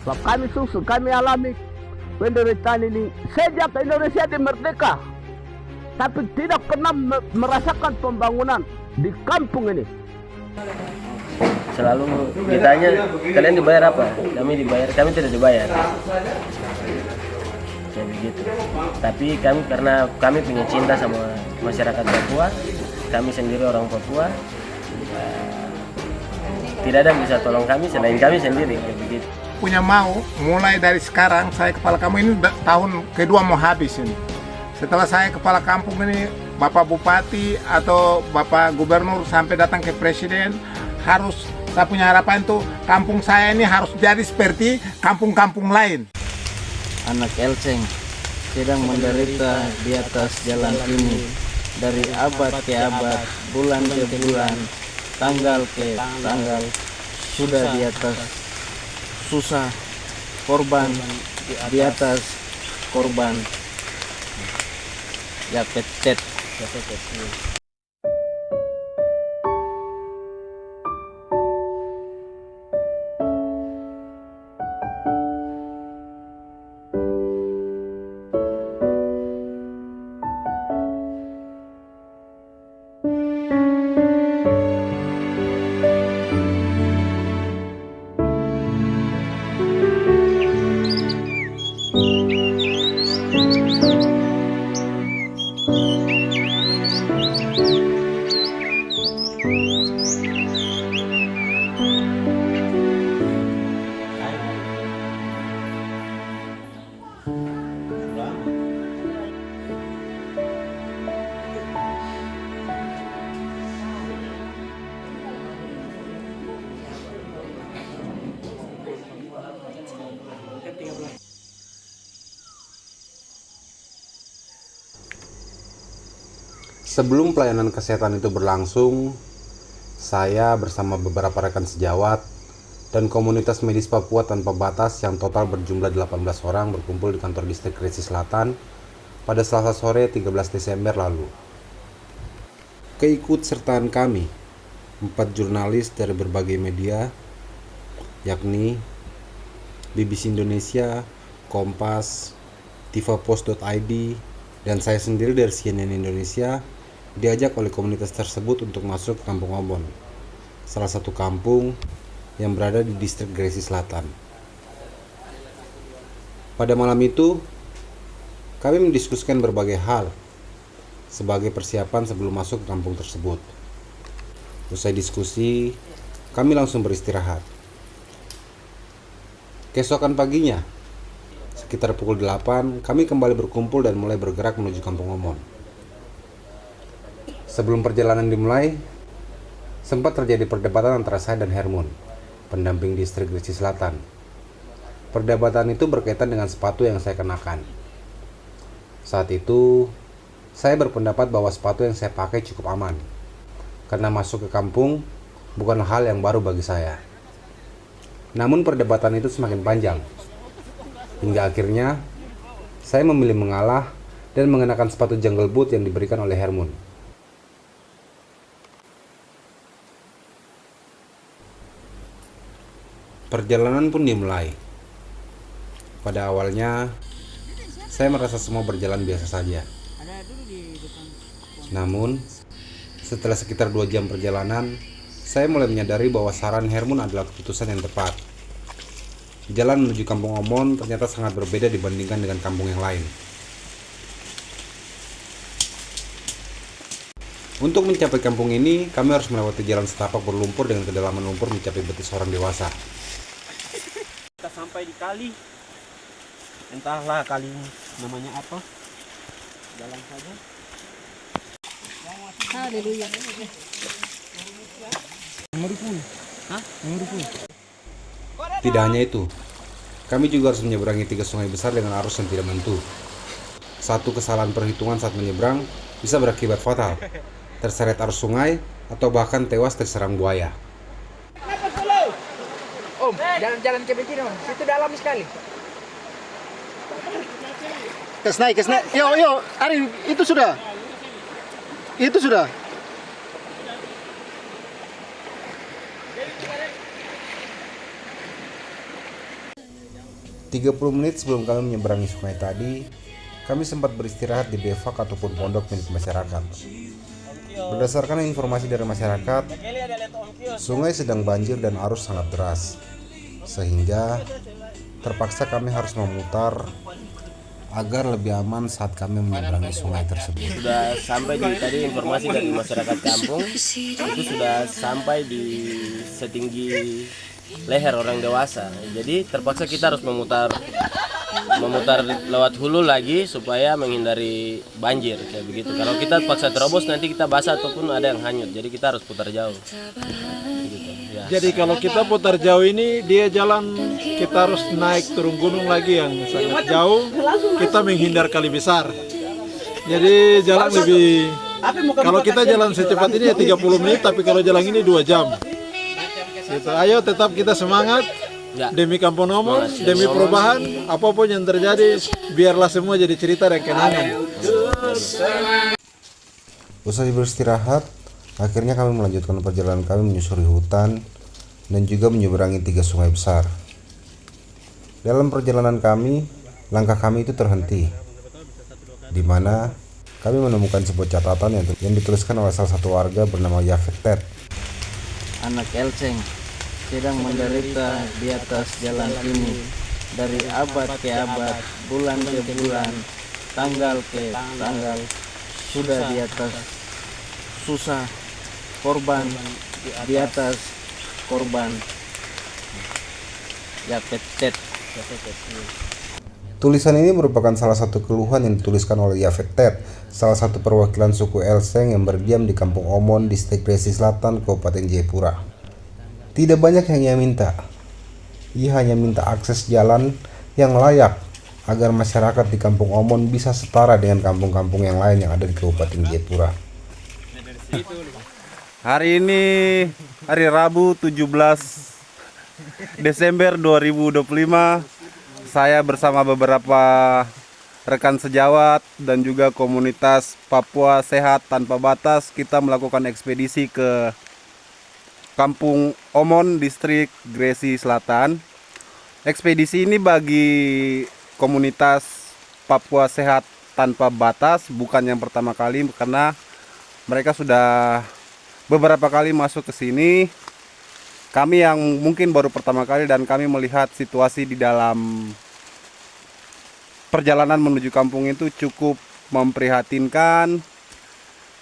Sebab kami susu, kami alami penderitaan ini sejak Indonesia merdeka, tapi tidak pernah merasakan pembangunan di kampung ini. Selalu ditanya, kalian dibayar apa? Kami tidak dibayar. Kayak begitu. Tapi kami karena kami punya cinta sama masyarakat Papua, kami sendiri orang Papua, tidak ada yang bisa tolong kami selain kami sendiri, kayak begitu. Punya mau mulai dari sekarang saya kepala kampung ini tahun kedua mau habis ini. Setelah saya kepala kampung ini, Bapak Bupati atau Bapak Gubernur sampai datang ke Presiden, harus saya punya harapan tuh kampung saya ini harus jadi seperti kampung-kampung lain. Anak Elseng sedang menderita di atas jalan ini dari abad ke abad, bulan ke bulan, tanggal ke tanggal, sudah di atas susah, korban di atas korban, ya pecet. Sebelum pelayanan kesehatan itu berlangsung, saya bersama beberapa rekan sejawat dan komunitas medis Papua Tanpa Batas yang total berjumlah 18 orang berkumpul di kantor distrik Kerinci Selatan pada Selasa sore 13 Desember lalu. Keikutsertaan kami, 4 jurnalis dari berbagai media, yakni BBC Indonesia, Kompas, tivapost.id, dan saya sendiri dari CNN Indonesia, diajak oleh komunitas tersebut untuk masuk ke Kampung Obon, salah satu kampung yang berada di distrik Kerinci Selatan. Pada malam itu, kami mendiskusikan berbagai hal sebagai persiapan sebelum masuk ke kampung tersebut. Usai diskusi, kami langsung beristirahat. Keesokan paginya, sekitar pukul 8, kami kembali berkumpul dan mulai bergerak menuju Kampung Obon. Sebelum perjalanan dimulai, sempat terjadi perdebatan antara saya dan Hermun, pendamping distrik Kerinci Selatan. Perdebatan itu berkaitan dengan sepatu yang saya kenakan. Saat itu, saya berpendapat bahwa sepatu yang saya pakai cukup aman, karena masuk ke kampung bukan hal yang baru bagi saya. Namun perdebatan itu semakin panjang, hingga akhirnya saya memilih mengalah dan mengenakan sepatu jungle boot yang diberikan oleh Hermun. Perjalanan pun dimulai. Pada awalnya, saya merasa semua berjalan biasa saja. Namun, setelah sekitar 2 jam perjalanan, saya mulai menyadari bahwa saran Hermun adalah keputusan yang tepat. Jalan menuju Kampung Obon ternyata sangat berbeda dibandingkan dengan kampung yang lain. Untuk mencapai kampung ini, kami harus melewati jalan setapak berlumpur dengan kedalaman lumpur mencapai betis orang dewasa. Kita sampai di kali, entahlah kali namanya apa, jalan saja. Haleluya. Tidak hanya itu, kami juga harus menyeberangi 3 sungai besar dengan arus yang tidak menentu. Satu kesalahan perhitungan saat menyeberang bisa berakibat fatal, terseret arus sungai, atau bahkan tewas terserang buaya. Om, jalan-jalan ke begini, Om. Itu dalam sekali. Kes naik. Yo, Ari, itu sudah. 30 menit sebelum kami menyeberangi sungai tadi, kami sempat beristirahat di bevak ataupun pondok milik masyarakat. Berdasarkan informasi dari masyarakat, sungai sedang banjir dan arus sangat deras, sehingga terpaksa kami harus memutar agar lebih aman saat kami menyeberangi sungai tersebut. Sudah sampai tadi informasi dari masyarakat kampung itu sudah sampai di setinggi leher orang dewasa. Jadi terpaksa kita harus memutar lewat hulu lagi supaya menghindari banjir kayak begitu. Kalau kita paksa terobos nanti kita basah ataupun ada yang hanyut. Jadi kita harus putar jauh. Gitu, ya. Jadi kalau kita putar jauh ini dia jalan kita harus naik turun gunung lagi yang sangat jauh. Kita menghindar kali besar. Jadi jalan lebih kalau kita jalan secepat ini ya 30 menit tapi kalau jalan ini 2 jam. Gitu. Ayo tetap kita semangat. Ya. Demi Kampung Omon, demi perubahan, apapun yang terjadi, biarlah semua jadi cerita dan kenangan. Usai beristirahat, akhirnya kami melanjutkan perjalanan kami menyusuri hutan dan juga menyeberangi 3 sungai besar. Dalam perjalanan kami, langkah kami itu terhenti, di mana kami menemukan sebuah catatan yang dituliskan oleh salah satu warga bernama Yafet Ted. Anak Elceng sedang menderita di atas jalan ini dari abad ke abad, bulan ke bulan, tanggal ke tanggal, sudah di atas susah, korban di atas korban. Yafet Ted. Tulisan ini merupakan salah satu keluhan yang dituliskan oleh Yafet Ted, salah satu perwakilan suku Elceng yang berdiam di Kampung Omon, Distrik Gresik Selatan, Kabupaten Jayapura. Tidak banyak yang ia minta. Ia hanya minta akses jalan yang layak agar masyarakat di Kampung Omon bisa setara dengan kampung-kampung yang lain yang ada di Kabupaten Jayapura. Hari ini hari Rabu 17 Desember 2025. Saya bersama beberapa rekan sejawat dan juga komunitas Papua Sehat Tanpa Batas, kita melakukan ekspedisi ke Kampung Omon, Distrik Gresik Selatan. Ekspedisi ini bagi komunitas Papua Sehat Tanpa Batas bukan yang pertama kali, karena mereka sudah beberapa kali masuk ke sini. Kami yang mungkin baru pertama kali dan kami melihat situasi di dalam perjalanan menuju kampung itu cukup memprihatinkan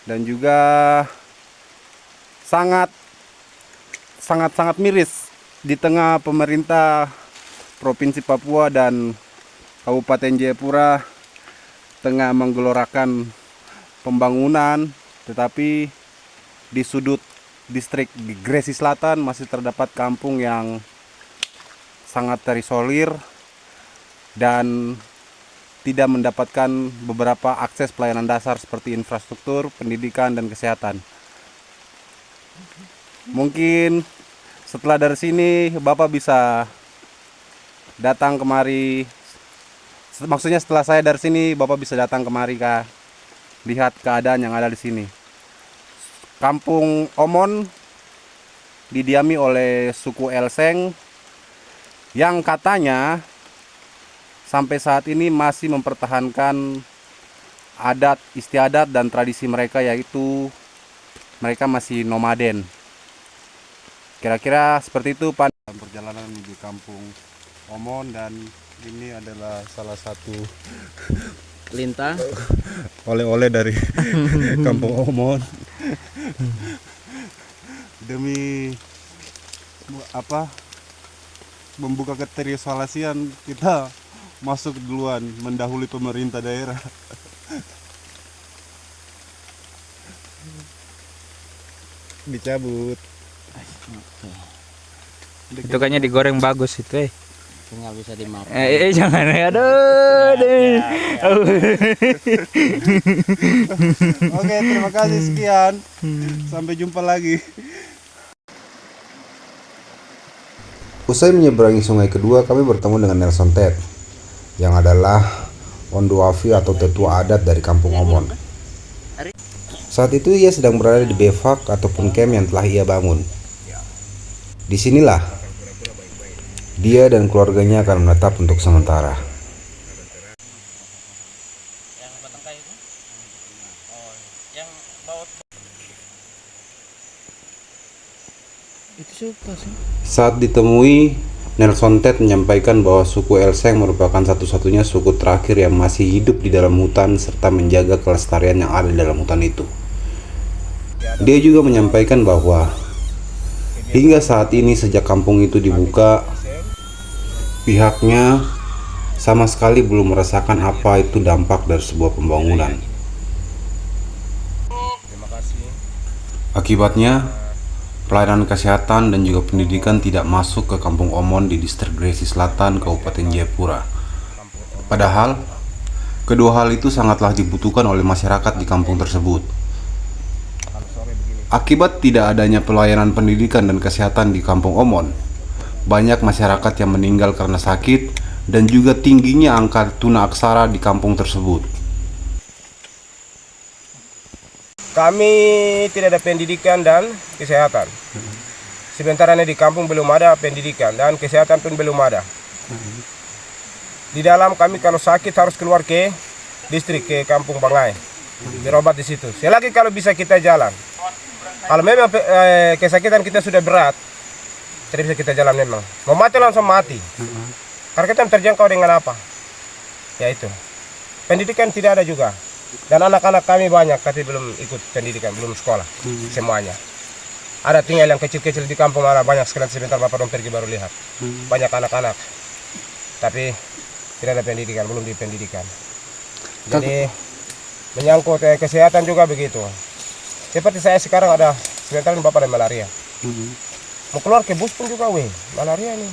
dan juga sangat miris di tengah pemerintah Provinsi Papua dan Kabupaten Jayapura tengah menggelorakan pembangunan, tetapi di sudut distrik Gresik Selatan masih terdapat kampung yang sangat terisolir dan tidak mendapatkan beberapa akses pelayanan dasar seperti infrastruktur, pendidikan, dan kesehatan. Mungkin setelah dari sini Bapak bisa datang kemari, maksudnya setelah saya dari sini Bapak bisa datang kemari lihat keadaan yang ada di sini. Kampung Omon didiami oleh suku Elceng yang katanya sampai saat ini masih mempertahankan adat istiadat dan tradisi mereka, yaitu mereka masih nomaden. Kira-kira seperti itu Pak. Perjalanan menuju Kampung Omon, dan ini adalah salah satu Lintah oleh-oleh dari Kampung Omon. Demi membuka keterisolasian, kita masuk duluan mendahului pemerintah daerah. Dicabut. Itu kayaknya digoreng bagus itu tinggal bisa dimakan. Jangan aduh deh. Oke, terima kasih, sekian. Sampai jumpa lagi. Usai menyeberangi sungai kedua, kami bertemu dengan Nelson Ted, yang adalah Ondoafi atau tetua adat dari Kampung Omon. Saat itu ia sedang berada di bevak ataupun camp yang telah ia bangun. Disinilah Dia dan keluarganya akan menetap untuk sementara. Saat ditemui, Nelson Ted menyampaikan bahwa suku Elseng merupakan satu-satunya suku terakhir yang masih hidup di dalam hutan serta menjaga kelestarian yang ada di dalam hutan itu. Dia juga menyampaikan bahwa hingga saat ini sejak kampung itu dibuka, pihaknya sama sekali belum merasakan apa itu dampak dari sebuah pembangunan. Akibatnya, pelayanan kesehatan dan juga pendidikan tidak masuk ke Kampung Omon di Distrik Gresik Selatan, Kabupaten Jayapura. Padahal, kedua hal itu sangatlah dibutuhkan oleh masyarakat di kampung tersebut. Akibat tidak adanya pelayanan pendidikan dan kesehatan di Kampung Omon, banyak masyarakat yang meninggal karena sakit dan juga tingginya angka tunaksara di kampung tersebut. Kami tidak ada pendidikan dan kesehatan. Sementara ini di kampung belum ada pendidikan dan kesehatan pun belum ada. Di dalam kami kalau sakit harus keluar ke distrik, ke Kampung Bangai, berobat di situ. Selagi kalau bisa kita jalan. Kalau memang kesakitan kita sudah berat, tidak bisa kita jalan memang. Mau mati langsung mati. Karena kita terjangkau dengan apa? Ya itu. Pendidikan tidak ada juga. Dan anak-anak kami banyak tapi belum ikut pendidikan, belum sekolah semuanya. Ada tinggal yang kecil-kecil di kampung, ada banyak sekali. Sebentar Bapak dong pergi baru lihat. Banyak anak-anak. Tapi tidak ada pendidikan, belum di pendidikan. Jadi menyangkut kesehatan juga begitu. Seperti saya sekarang ada, sebentar Bapak ada malaria. Mau keluar ke bus pun juga malaria ini.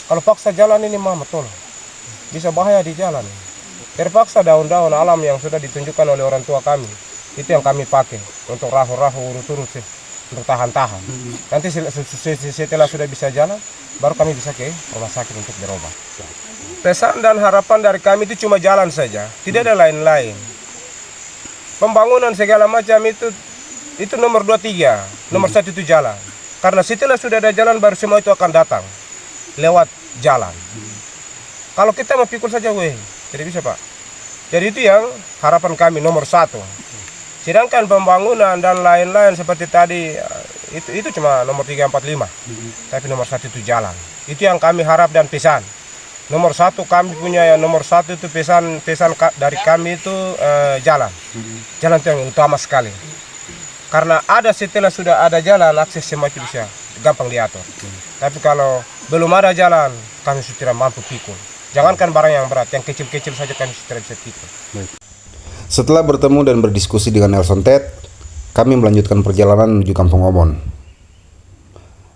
Kalau paksa jalan ini betul. Bisa bahaya di jalan. Terpaksa daun-daun alam yang sudah ditunjukkan oleh orang tua kami, itu yang kami pakai untuk rahu-rahu urut-urut sih, untuk tahan-tahan. Nanti setelah sudah bisa jalan, baru kami bisa ke rumah sakit untuk berobat. Pesan dan harapan dari kami itu cuma jalan saja, tidak ada lain-lain. Pembangunan segala macam itu nomor 2, 3, nomor 1 itu jalan. Karena setelah sudah ada jalan, baru semua itu akan datang lewat jalan. Kalau kita mau pikul saja, tidak bisa Pak. Jadi itu yang harapan kami nomor 1. Sedangkan pembangunan dan lain-lain seperti tadi itu cuma nomor 3, 4, 5. Tapi nomor 1 itu jalan. Itu yang kami harap dan pesan. Nomor 1 kami punya ya, nomor 1 itu pesan dari kami itu jalan. Jalan itu yang utama sekali. Karena setelah sudah ada jalan, akses semua itu bisa gampang diatur. Tapi kalau belum ada jalan, kami sudah tidak mampu pikul. Jangankan barang yang berat, yang kecil-kecil saja kami sudah bisa pikul. Setelah bertemu dan berdiskusi dengan Nelson Ted, kami melanjutkan perjalanan menuju Kampung Omon.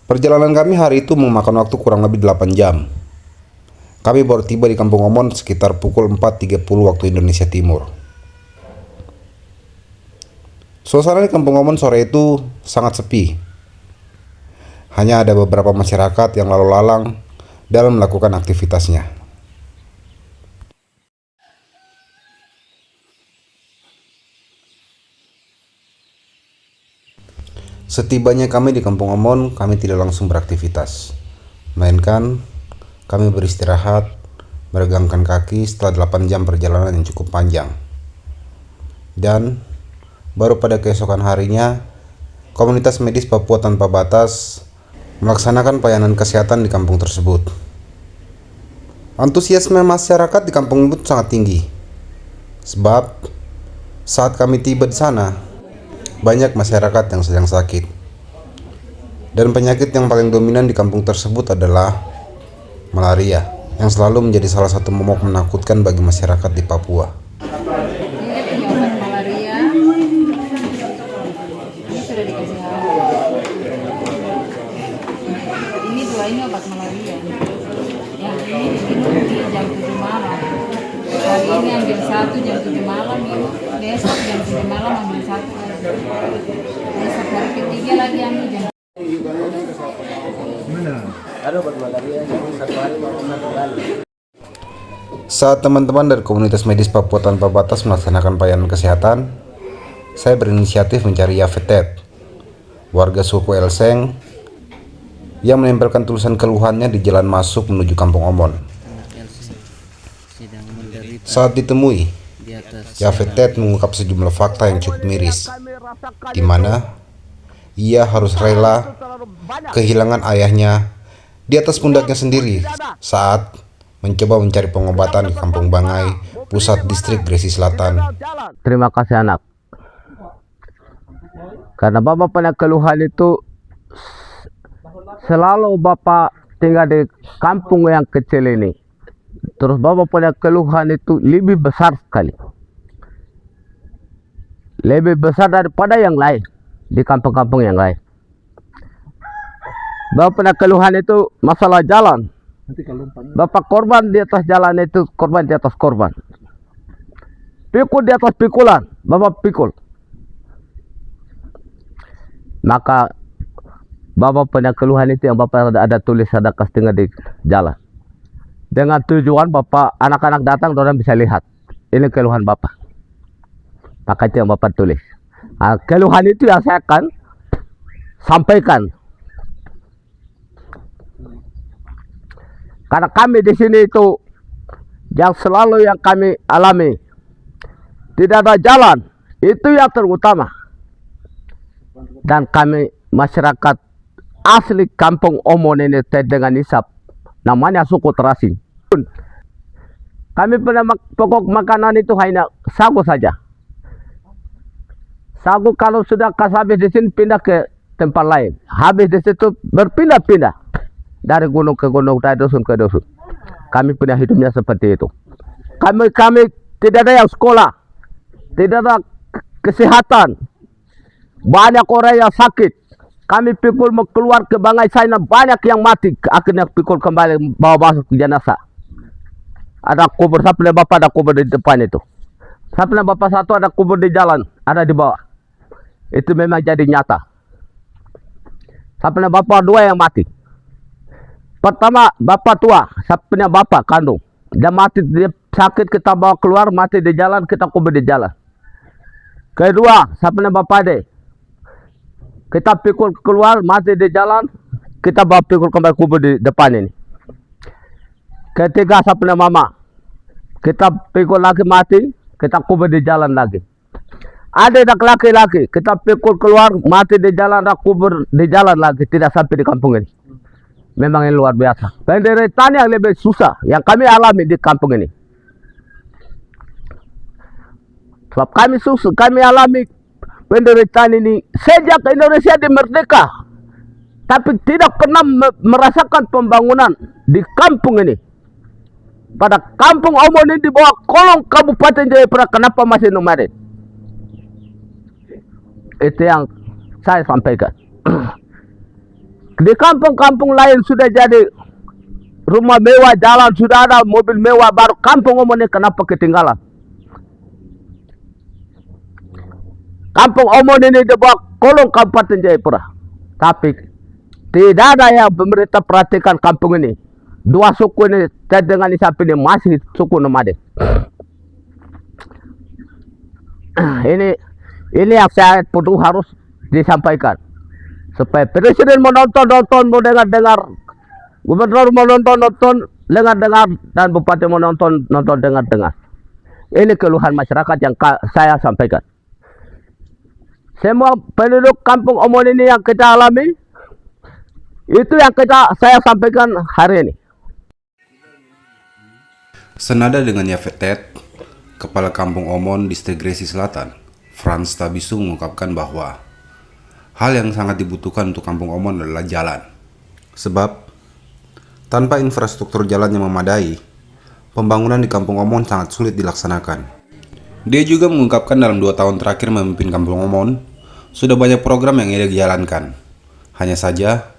Perjalanan kami hari itu memakan waktu kurang lebih 8 jam. Kami baru tiba di Kampung Omon sekitar pukul 4.30 waktu Indonesia Timur. Suasana di Kampung Omon sore itu sangat sepi. Hanya ada beberapa masyarakat yang lalu lalang dalam melakukan aktivitasnya. Setibanya kami di Kampung Omon, kami tidak langsung beraktivitas, melainkan kami beristirahat, meregangkan kaki setelah 8 jam perjalanan yang cukup panjang. Dan baru pada keesokan harinya, komunitas medis Papua Tanpa Batas melaksanakan pelayanan kesehatan di kampung tersebut. Antusiasme masyarakat di kampung itu sangat tinggi, sebab saat kami tiba di sana, banyak masyarakat yang sedang sakit. Dan penyakit yang paling dominan di kampung tersebut adalah malaria, yang selalu menjadi salah satu momok menakutkan bagi masyarakat di Papua. Ini punya obat malaria. Ini sudah dikasih ini 2 ini obat malaria. Yang ini diminum di jam 7 malam. Hari ini ambil 1 jam 7 malam, besok jam 7 malam ambil 1 lagi. Besok hari ketiga lagi ambil jam. Saat teman-teman dari komunitas medis Papua Tanpa Batas melaksanakan pelayanan kesehatan, saya berinisiatif mencari Yafet Ted, warga suku Elseng Ia menempelkan tulisan keluhannya di jalan masuk menuju Kampung Omon. Saat ditemui, Yafet Tet mengungkap sejumlah fakta yang cukup miris, di mana ia harus rela kehilangan ayahnya di atas pundaknya sendiri saat mencoba mencari pengobatan di Kampung Bangai, pusat distrik Gresik Selatan. Terima kasih anak. Karena Bapak punya keluhan itu selalu Bapak tinggal di kampung yang kecil ini. Terus Bapak punya keluhan itu lebih besar sekali. Lebih besar daripada yang lain. Di kampung-kampung yang lain. Bapak punya keluhan itu masalah jalan. Bapak korban di atas jalan itu, korban di atas korban. Pikul di atas pikulan. Bapak pikul. Maka Bapak punya keluhan itu yang Bapak ada tulis, ada kasih di jalan. Dengan tujuan Bapak, anak-anak datang, orang bisa lihat. Ini keluhan Bapak. Maka itu yang Bapak tulis. Nah, keluhan itu yang saya akan sampaikan. Karena kami di sini itu, yang selalu yang kami alami, tidak ada jalan. Itu yang terutama. Dan kami masyarakat asli Kampung Omon ini dengan nisab namanya suku terasing. Kami punya pokok makanan itu hanya sagu saja. Sagu kalau sudah habis di sini pindah ke tempat lain. Habis di situ berpindah-pindah dari gunung ke gunung, dari dusun ke dusun. Kami punya hidupnya seperti itu. Kami tidak ada yang sekolah, tidak ada kesehatan. Banyak orang yang sakit. Kami pikul mau keluar ke Bangai sana, banyak yang mati. Akhirnya pikul kembali bawa masuk ke jenazah. Ada kubur, sapna Bapak ada kubur di depan itu. Sapna Bapak satu ada kubur di jalan, ada di bawah. Itu memang jadi nyata. Sapna Bapak dua yang mati. Pertama Bapak tua, sapna Bapak kandung. Dia mati, dia sakit, kita bawa keluar, mati di jalan, kita kubur di jalan. Kedua, sapna Bapak ade. Kita pikul keluar, mati di jalan, kita bawa pikul kembali kubur di depan ini. Ketiga, sapna Mama. Kita pikul lagi mati, kita kubur di jalan lagi. Ada laki-laki, kita pikul keluar, mati di jalan, ada kubur di jalan lagi, tidak sampai di kampung ini. Memang ini luar biasa. Penderitaan yang lebih susah, yang kami alami di kampung ini. Sebab kami alami penderitaan ini sejak Indonesia dimerdeka, tapi tidak pernah merasakan pembangunan di kampung ini. Pada Kampung Omon ini di bawah kolong Kabupaten Jayapura, kenapa masih nomaden? Itu yang saya sampaikan. Di kampung-kampung lain sudah jadi rumah mewah, jalan sudah ada, mobil mewah, baru Kampung Omon ini kenapa ketinggalan? Kampung Omon ini di bawah kolong Kabupaten Jayapura. Tapi tidak ada yang pemerintah perhatikan kampung ini. Dua suku ini dengan nisab ini masih suku nomaden. Ini yang saya perlu harus disampaikan. Supaya presiden menonton, mau dengar, gubernur menonton, dengar, dan bupati menonton, dengar. Ini keluhan masyarakat yang saya sampaikan. Semua penduduk Kampung Omon ini yang kita alami, itu yang saya sampaikan hari ini. Senada dengan Yafet Tet, Kepala Kampung Omon Distrik Gresik Selatan, Frans Tabisu mengungkapkan bahwa hal yang sangat dibutuhkan untuk Kampung Omon adalah jalan. Sebab tanpa infrastruktur jalan yang memadai, pembangunan di Kampung Omon sangat sulit dilaksanakan. Dia juga mengungkapkan dalam 2 tahun terakhir memimpin Kampung Omon, sudah banyak program yang ia jalankan. Hanya saja,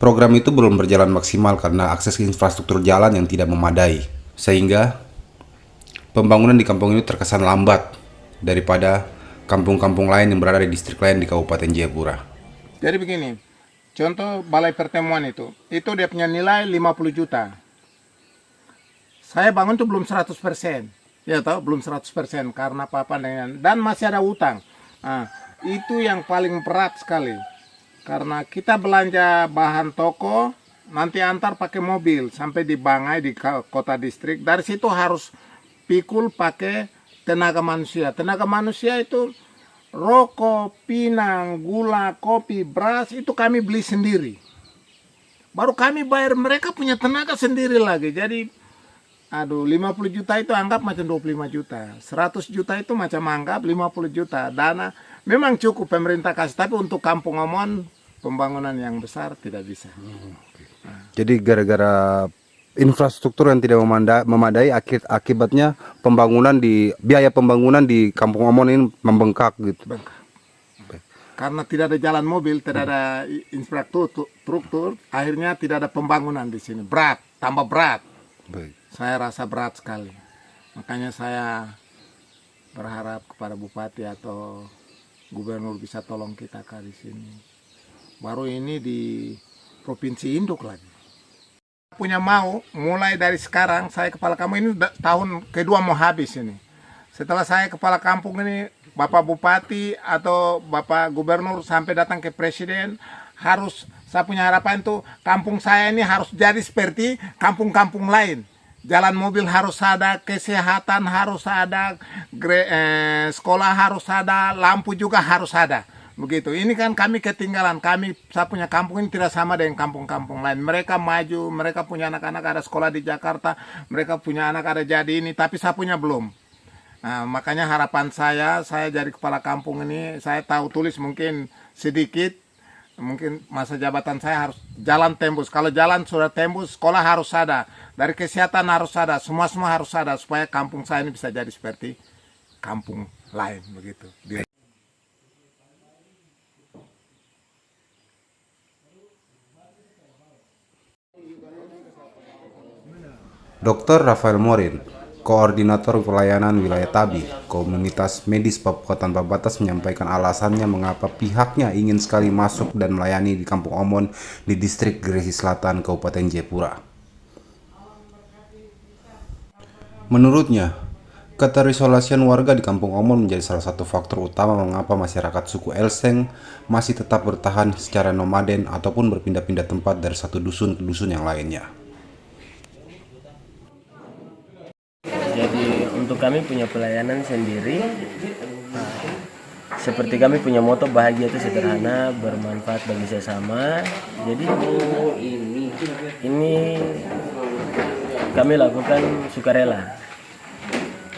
program itu belum berjalan maksimal karena akses infrastruktur jalan yang tidak memadai. Sehingga, pembangunan di kampung ini terkesan lambat daripada kampung-kampung lain yang berada di distrik lain di Kabupaten Jayapura. Jadi begini, contoh balai pertemuan itu dia punya nilai 50 juta. Saya bangun tuh belum 100%. Ya tahu, belum 100% karena apa-apa dan masih ada utang. Nah, itu yang paling berat sekali. Karena kita belanja bahan toko, nanti antar pakai mobil sampai di Bangai di kota distrik. Dari situ harus pikul pakai tenaga manusia. Tenaga manusia itu rokok, pinang, gula, kopi, beras itu kami beli sendiri. Baru kami bayar mereka punya tenaga sendiri lagi. Jadi 50 juta itu anggap macam 25 juta. 100 juta itu macam anggap 50 juta. Dana memang cukup pemerintah kasih, tapi untuk Kampung Omon pembangunan yang besar tidak bisa. Jadi gara-gara infrastruktur yang tidak memadai, akibatnya biaya pembangunan di Kampung Omon ini membengkak gitu. Karena tidak ada jalan mobil, tidak ada infrastruktur, akhirnya tidak ada pembangunan di sini. Berat, tambah berat. Baik. Saya rasa berat sekali. Makanya saya berharap kepada Bupati atau Gubernur bisa tolong kita di sini. Baru ini di Provinsi Induk lagi. Punya mau, mulai dari sekarang saya kepala kampung ini tahun kedua mau habis ini. Setelah saya kepala kampung ini, Bapak Bupati atau Bapak Gubernur sampai datang ke Presiden, saya punya harapan tuh kampung saya ini harus jadi seperti kampung-kampung lain. Jalan mobil harus ada, kesehatan harus ada, sekolah harus ada, lampu juga harus ada. Begitu. Ini kan kami ketinggalan. Saya punya kampung ini tidak sama dengan kampung-kampung lain. Mereka maju, mereka punya anak-anak ada sekolah di Jakarta, mereka punya anak ada jadi ini, tapi saya punya belum. Nah, makanya harapan saya jadi kepala kampung ini, saya tahu tulis mungkin sedikit, mungkin masa jabatan saya harus jalan tembus. Kalau jalan sudah tembus, sekolah harus ada, dari kesehatan harus ada, semua harus ada, supaya kampung saya ini bisa jadi seperti kampung lain begitu. Dr. Rafael Morin, Koordinator Pelayanan Wilayah Tabi, Komunitas Medis Papua Tanpa Batas menyampaikan alasannya mengapa pihaknya ingin sekali masuk dan melayani di Kampung Omon di Distrik Gresik Selatan, Kabupaten Jayapura. Menurutnya, keterisolasian warga di Kampung Omon menjadi salah satu faktor utama mengapa masyarakat suku Elseng masih tetap bertahan secara nomaden ataupun berpindah-pindah tempat dari satu dusun ke dusun yang lainnya. Jadi untuk kami punya pelayanan sendiri, seperti kami punya moto bahagia itu sederhana, bermanfaat bagi sesama. Jadi ini kami lakukan sukarela.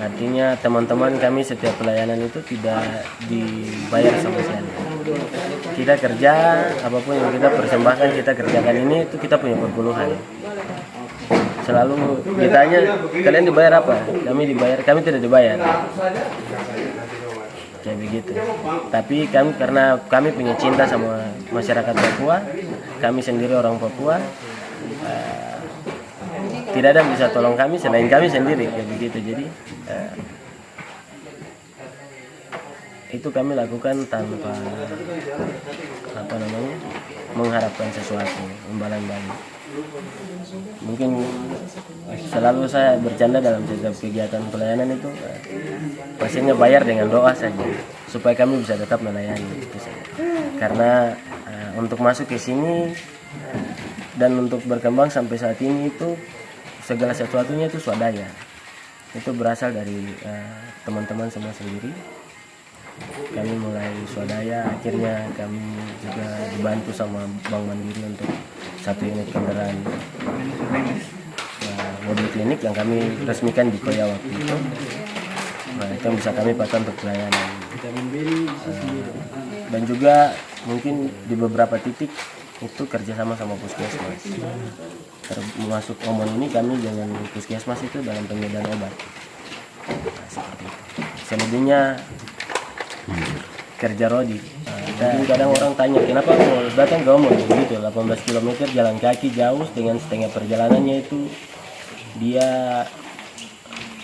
Artinya teman-teman kami setiap pelayanan itu tidak dibayar sama sekali. Kita kerja, apapun yang kita persembahkan, kita kerjakan ini, itu kita punya perpuluhan. Selalu ditanya, kalian dibayar apa? Kami tidak dibayar. Kayak begitu. Tapi karena kami punya cinta sama masyarakat Papua, kami sendiri orang Papua, tidak ada yang bisa tolong kami selain kami sendiri, kayak begitu. Jadi itu kami lakukan tanpa mengharapkan sesuatu, imbalan-imbalan. Mungkin selalu saya bercanda dalam setiap kegiatan pelayanan itu, pastinya bayar dengan doa saja supaya kami bisa tetap melayani itu saja. Karena untuk masuk ke sini dan untuk berkembang sampai saat ini itu segala sesuatunya itu swadaya. Itu berasal dari teman-teman semua sendiri. Kami mulai swadaya, akhirnya kami juga dibantu sama Bank Mandiri untuk satu unit kendaraan mobil klinik yang kami resmikan di Koya waktu itu. Nah, itu yang bisa kami pakai untuk pelayanan. Dan juga mungkin di beberapa titik itu kerjasama sama puskesmas. Termasuk Omon ini kami dengan puskesmas itu dalam penyediaan obat. Nah, seperti itu. Selebihnya kerja rodi. Dan kadang orang tanya, kenapa mau datang ke Omon begitu, 18 km jalan kaki jauh, dengan setengah perjalanannya itu dia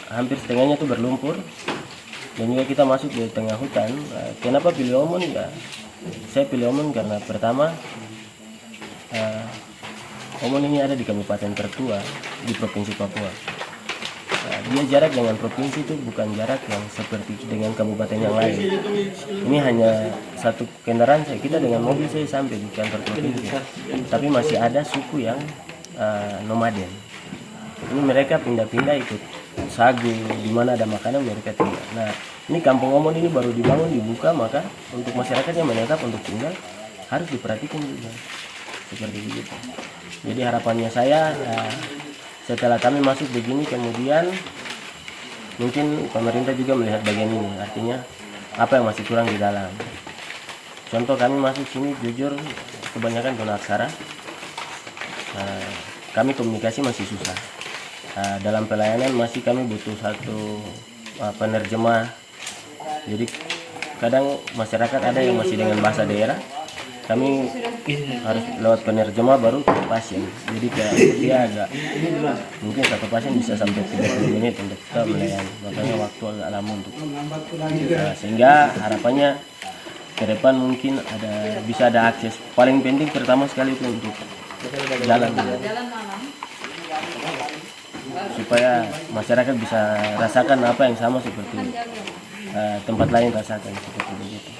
hampir setengahnya itu berlumpur, dan juga kita masuk di tengah hutan. Kenapa pilih Omon? Ya, saya pilih Omon karena pertama Omon ini ada di kabupaten tertua di Provinsi Papua. dia jarak dengan provinsi itu bukan jarak yang seperti dengan kabupaten yang lain. Ini hanya satu kendaraan saya, kita dengan mobil saya sampai di kantor provinsi. Tapi masih ada suku yang nomaden. Ini mereka pindah-pindah ikut sagu, di mana ada makanan mereka tinggal. Nah, ini Kampung Omon ini baru dibangun, dibuka, maka untuk masyarakat yang menetap untuk tinggal harus diperhatikan juga. Seperti begitu. Jadi harapannya saya setelah kami masuk begini, kemudian mungkin pemerintah juga melihat bagian ini, artinya apa yang masih kurang di dalam. Contoh kami masuk sini jujur kebanyakan tunaksara, kami komunikasi masih susah. Dalam pelayanan masih kami butuh satu penerjemah. Jadi kadang masyarakat ada yang masih dengan bahasa daerah, kami harus lewat penerjemah baru ke pasien. Jadi kayak dia agak mungkin satu pasien bisa sampai 30 menit untuk kita melayani, makanya waktu agak lama untuk sehingga harapannya ke depan mungkin bisa ada akses. Paling penting pertama sekali itu untuk jalan supaya masyarakat bisa rasakan apa yang sama seperti tempat lain rasakan, seperti begitu.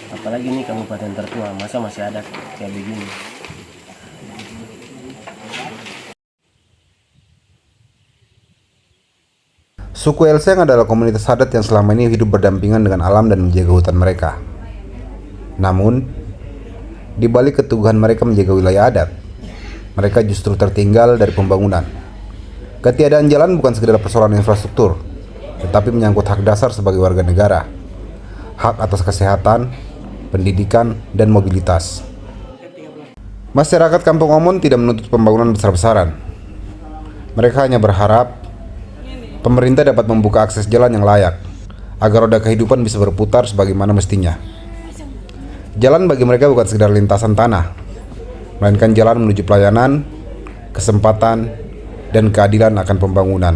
Apalagi ini kabupaten tertua, masa masih ada kayak begini. Suku Elseng adalah komunitas adat yang selama ini hidup berdampingan dengan alam dan menjaga hutan mereka. Namun, di balik keteguhan mereka menjaga wilayah adat, mereka justru tertinggal dari pembangunan. Ketiadaan jalan bukan sekedar persoalan infrastruktur, tetapi menyangkut hak dasar sebagai warga negara, hak atas kesehatan, pendidikan, dan mobilitas. Masyarakat Kampung Omon tidak menuntut pembangunan besar-besaran. Mereka hanya berharap pemerintah dapat membuka akses jalan yang layak, agar roda kehidupan bisa berputar sebagaimana mestinya. Jalan bagi mereka bukan sekedar lintasan tanah, melainkan jalan menuju pelayanan, kesempatan, dan keadilan akan pembangunan.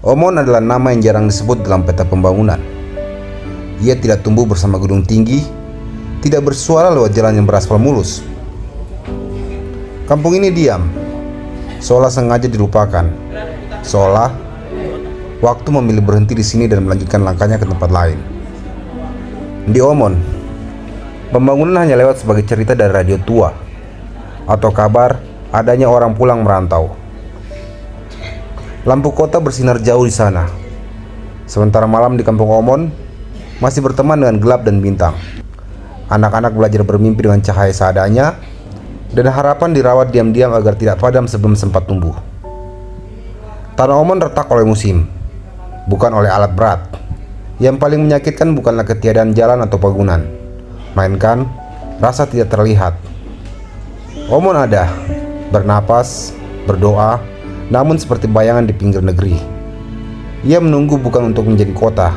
Omon adalah nama yang jarang disebut dalam peta pembangunan. Ia tidak tumbuh bersama gunung tinggi, tidak bersuara lewat jalan yang beraspal mulus. Kampung ini diam, seolah sengaja dilupakan, seolah waktu memilih berhenti di sini dan melanjutkan langkahnya ke tempat lain. Di Omon, pembangunan hanya lewat sebagai cerita dari radio tua, atau kabar adanya orang pulang merantau. Lampu kota bersinar jauh di sana, sementara malam di Kampung Omon masih berteman dengan gelap dan bintang. Anak-anak belajar bermimpi dengan cahaya seadanya, dan harapan dirawat diam-diam agar tidak padam sebelum sempat tumbuh. Tanah Omon retak oleh musim, bukan oleh alat berat. Yang paling menyakitkan bukanlah ketiadaan jalan atau bangunan, melainkan rasa tidak terlihat. Omon ada, bernapas, berdoa, namun seperti bayangan di pinggir negeri. Ia menunggu bukan untuk menjadi kota,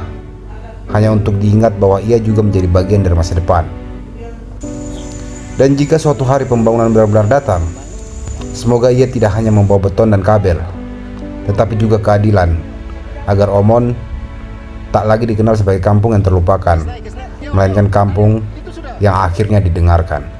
hanya untuk diingat bahwa ia juga menjadi bagian dari masa depan. Dan jika suatu hari pembangunan benar-benar datang, semoga ia tidak hanya membawa beton dan kabel, tetapi juga keadilan, agar Omon tak lagi dikenal sebagai kampung yang terlupakan, melainkan kampung yang akhirnya didengarkan.